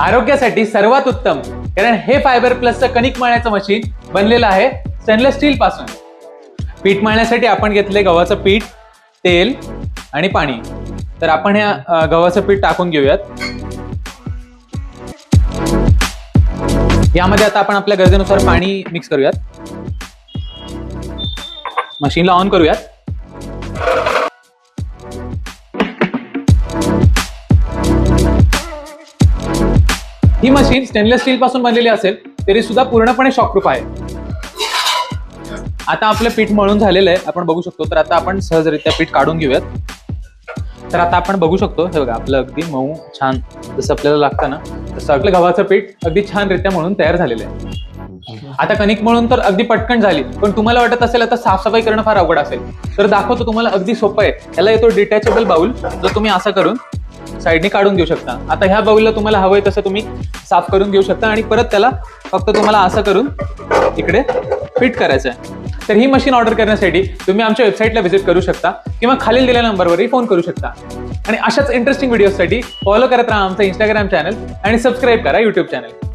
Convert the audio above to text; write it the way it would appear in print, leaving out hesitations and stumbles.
आरोग्यासाठी सर्वात उत्तम, कारण हे फायबर प्लसचं कणिक मळण्याचं मशीन बनलेलं आहे स्टेनलेस स्टील पासून. पीठ मळण्यासाठी आपण घेतले गव्हाचं पीठ, तेल आणि पाणी. तर आपण ह्या गव्हाचं पीठ टाकून घेऊयात. यामध्ये आता आपण आपल्या गरजेनुसार पाणी मिक्स करूयात. मशीनला ऑन करूयात. ही मशीन स्टेनलेस स्टील पासून बनलेली असेल तरी सुद्धा पूर्णपणे शॉकप्रूफ आहे. आता आपलं पीठ मळून झालेलं आहे, आपण बघू शकतो. तर आता आपण सहजरित्या पीठ काढून घेऊयात. तर आता आपण बघू शकतो, हे बघा आपलं अगदी मऊ छान जसं आपल्याला लागतं ना तसं आपलं गव्हाचं पीठ अगदी छानरित्या मळून तयार झालेलं आहे. आता कणिक मळून तर अगदी पटकन झाली, पण तुम्हाला वाटत असेल आता साफसफाई करणं फार अवघड असेल तर दाखवतो तुम्हाला, अगदी सोपं आहे. याला येतो डिटॅचेबल बाउल, जो तुम्ही असं करून साईडने काढून घेऊ शकता. आता ह्या बाउलला तुम्हाला हवंय तसं तुम्ही साफ करून घेऊ शकता आणि परत त्याला फक्त तुम्हाला असं करून इकडे फिट करायचं आहे. तर ही मशीन ऑर्डर करण्यासाठी तुम्ही आमच्या वेबसाईटला व्हिजिट करू शकता किंवा खालील दिलेल्या नंबरवरही फोन करू शकता. आणि अशाच इंटरेस्टिंग व्हिडिओसाठी फॉलो करत राहा आमचं इंस्टाग्राम चॅनल आणि सबस्क्राईब करा YouTube चॅनल.